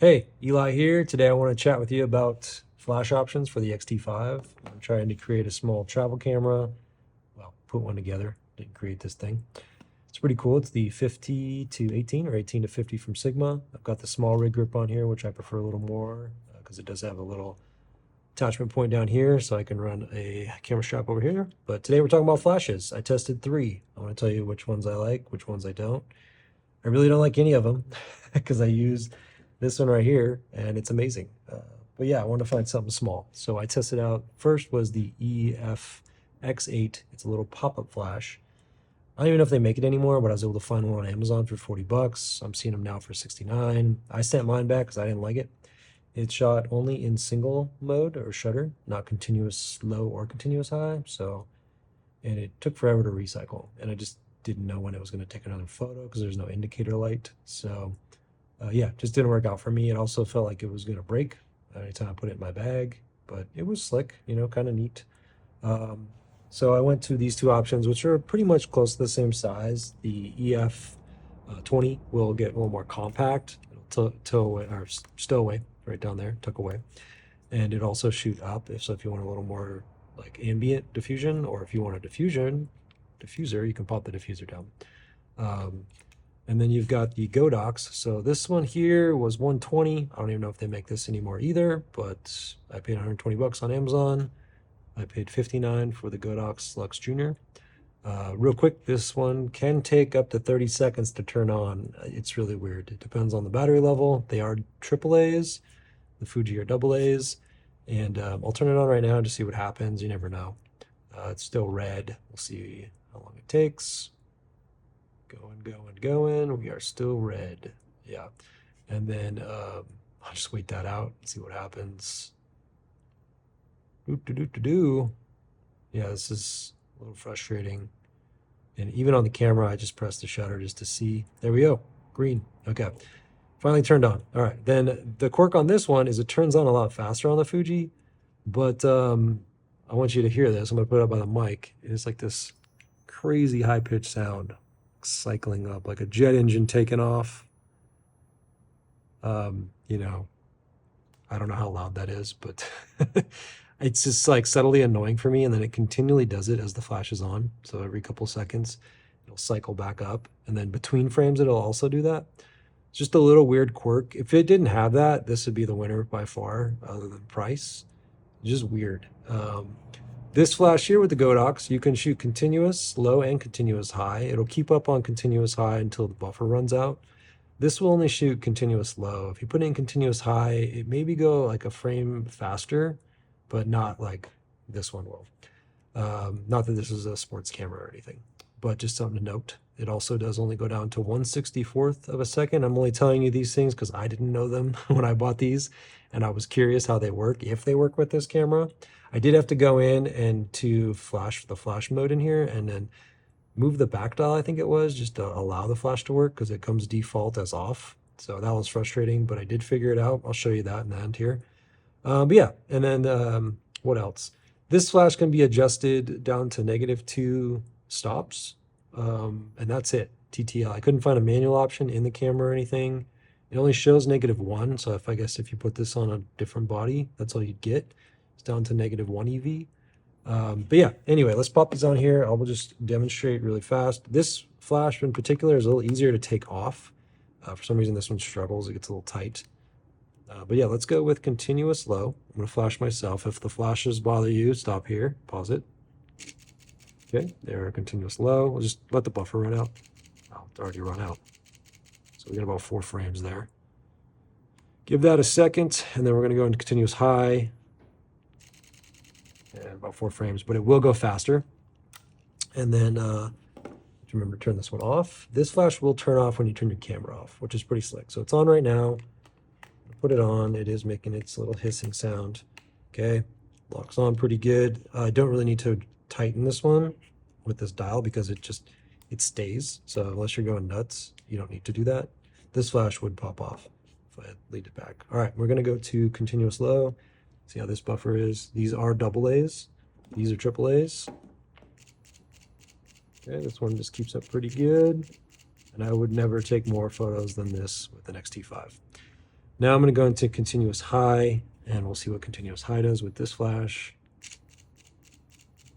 Hey, Eli here. Today I want to chat with you about flash options for the X-T5. I'm trying to create a small travel camera. Well, put one together. Didn't create this thing. It's pretty cool. It's the 50 to 18 or 18 to 50 from Sigma. I've got the small rig grip on here, which I prefer a little more because it does have a little attachment point down here so I can run a camera strap over here. But today we're talking about flashes. I tested 3. I want to tell you which ones I like, which ones I don't. I really don't like any of them because I use this one right here and it's amazing. But yeah, I want to find something small. So I tested out, first was the EFX8. It's a little pop-up flash. I don't even know if they make it anymore, but I was able to find one on Amazon for 40 bucks. I'm seeing them now for 69. I sent mine back because I didn't like it. It shot only in single mode or shutter, not continuous low or continuous high. And it took forever to recycle. And I just didn't know when it was going to take another photo because there's no indicator light. Yeah, just didn't work out for me. It also felt like it was going to break anytime I put it in my bag, but it was slick, kind of neat. So I went to these two options, which are pretty much close to the same size. The EF 20 will get a little more compact. It'll tow away or stow away right down there, tuck away, and it also shoot up. If you want a little more like ambient diffusion, or if you want a diffuser, you can pop the diffuser down. And then you've got the GODOX. So this one here was 120. I don't even know if they make this anymore either, but I paid 120 bucks on Amazon. I paid 59 for the GODOX Lux Junior. Real quick, this one can take up to 30 seconds to turn on. It's really weird. It depends on the battery level. They are AAAs. The Fuji are AAAs. And I'll turn it on right now to see what happens. You never know. It's still red. We'll see how long it takes. Going. We are still red. Yeah. And then I'll just wait that out and see what happens. Yeah, this is a little frustrating. And even on the camera, I just pressed the shutter just to see. There we go. Green. Okay. Finally turned on. All right. Then the quirk on this one is it turns on a lot faster on the Fuji. But I want you to hear this. I'm going to put it up by the mic. It's like this crazy high-pitched sound cycling up like a jet engine taking off. I don't know how loud that is, but it's just like subtly annoying for me. And then it continually does it as the flash is on. So every couple seconds, it'll cycle back up. And then between frames, it'll also do that. It's just a little weird quirk. If it didn't have that, this would be the winner by far, other than price. It's just weird. This flash here with the GODOX, you can shoot continuous low and continuous high. It'll keep up on continuous high until the buffer runs out. This will only shoot continuous low. If you put in continuous high, it maybe go like a frame faster, but not like this one will. Not that this is a sports camera or anything, but just something to note. It also does only go down to 1/64th of a second. I'm only telling you these things because I didn't know them when I bought these, and I was curious how they work, if they work with this camera. I did have to go in and to flash the flash mode in here and then move the back dial, I think it was, just to allow the flash to work because it comes default as off. So that was frustrating, but I did figure it out. I'll show you that in the end here. But yeah, and then what else? This flash can be adjusted down to -2 stops, and that's it. TTL. I couldn't find a manual option in the camera or anything. It only shows -1, so I guess if you put this on a different body, that's all you'd get. It's down to -1 EV. But yeah, anyway, let's pop these on here. I will just demonstrate really fast. This flash in particular is a little easier to take off. For some reason, this one struggles. It gets a little tight. But yeah, let's go with continuous low. I'm going to flash myself. If the flashes bother you, stop here, pause it. Okay, there, continuous low. We'll just let the buffer run out. Oh, it's already run out. So we got about 4 frames there. Give that a second, and then we're going to go into continuous high. And about 4 frames, but it will go faster. And then remember to turn this one off. This flash will turn off when you turn your camera off, which is pretty slick. So it's on right now. Put it on. It is making its little hissing sound. Okay, locks on pretty good. I don't really need to tighten this one with this dial because it stays. So unless you're going nuts, you don't need to do that. This flash would pop off if I lead it back. All right, we're gonna go to continuous low. See how this buffer is. These are AA's. These are AAA's. Okay, this one just keeps up pretty good. And I would never take more photos than this with an X-T5. Now I'm going to go into continuous high, and we'll see what continuous high does with this flash.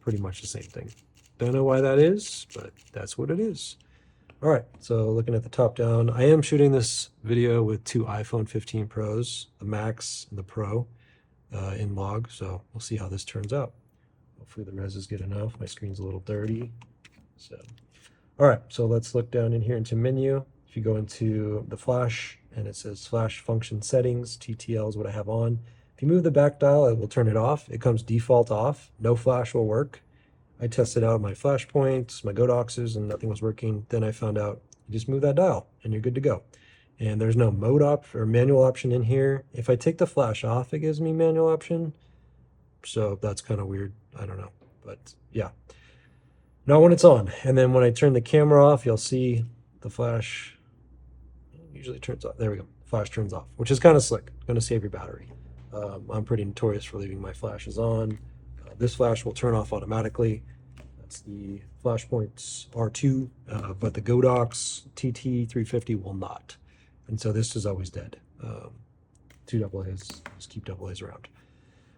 Pretty much the same thing. Don't know why that is, but that's what it is. All right, so looking at the top down, I am shooting this video with two iPhone 15 Pros, the Max and the Pro, in log, so we'll see how this turns out. Hopefully the res is good enough. My screen's a little dirty. So, all right, so let's look down in here into menu. If you go into the flash and it says flash function settings, TTL is what I have on. If you move the back dial, it will turn it off. It comes default off. No flash will work. I tested out my flash points, my GODOXs, and nothing was working. Then I found out you just move that dial and you're good to go. And there's no mode or manual option in here. If I take the flash off, it gives me manual option. So that's kind of weird. I don't know, but yeah. Not when it's on. And then when I turn the camera off, you'll see the flash usually turns off. There we go. Flash turns off, which is kind of slick. Going to save your battery. I'm pretty notorious for leaving my flashes on. This flash will turn off automatically. That's the Flashpoints R2, but the GODOX TT350 will not. And so this is always dead. Two AA's, just keep AA's around.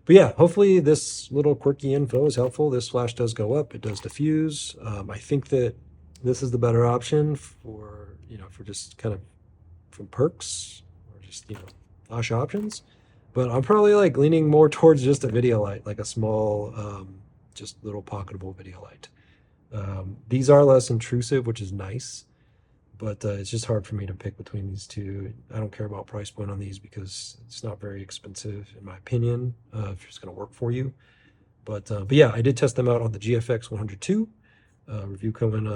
But yeah, hopefully this little quirky info is helpful. This flash does go up, it does diffuse. I think that this is the better option for, for just kind of from perks or just, flash options. But I'm probably like leaning more towards just a video light, like a small, just little pocketable video light. These are less intrusive, which is nice, but it's just hard for me to pick between these two. I don't care about price point on these because it's not very expensive, in my opinion, if it's going to work for you. But yeah, I did test them out on the GFX 102. Review coming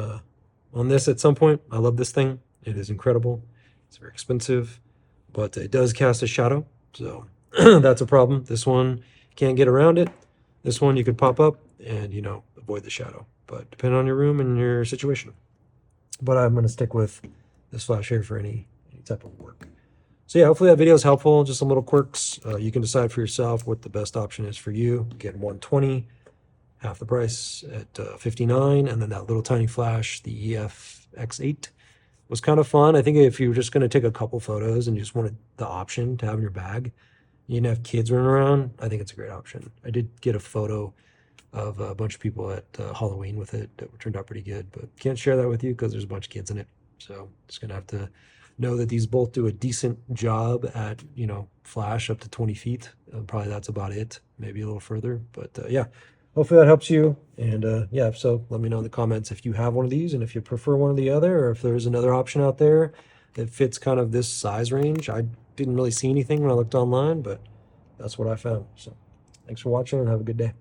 on this at some point. I love this thing. It is incredible. It's very expensive, but it does cast a shadow, so that's a problem. This one, can't get around it. This one you could pop up and, avoid the shadow, but depending on your room and your situation. But I'm going to stick with this flash here for any type of work. So yeah, hopefully that video is helpful. Just some little quirks. You can decide for yourself what the best option is for you. Get 120, half the price at 59, and then that little tiny flash, the EF X8, was kind of fun. I think if you were just going to take a couple photos and you just wanted the option to have in your bag, you didn't have kids running around, I think it's a great option. I did get a photo of a bunch of people at Halloween with it that turned out pretty good, but can't share that with you because there's a bunch of kids in it. So just gonna have to know that these both do a decent job at, flash up to 20 feet. Probably that's about it, maybe a little further, but yeah, hopefully that helps you. And yeah, if so, let me know in the comments if you have one of these and if you prefer one or the other, or if there's another option out there that fits kind of this size range. I didn't really see anything when I looked online, but that's what I found. So thanks for watching and have a good day.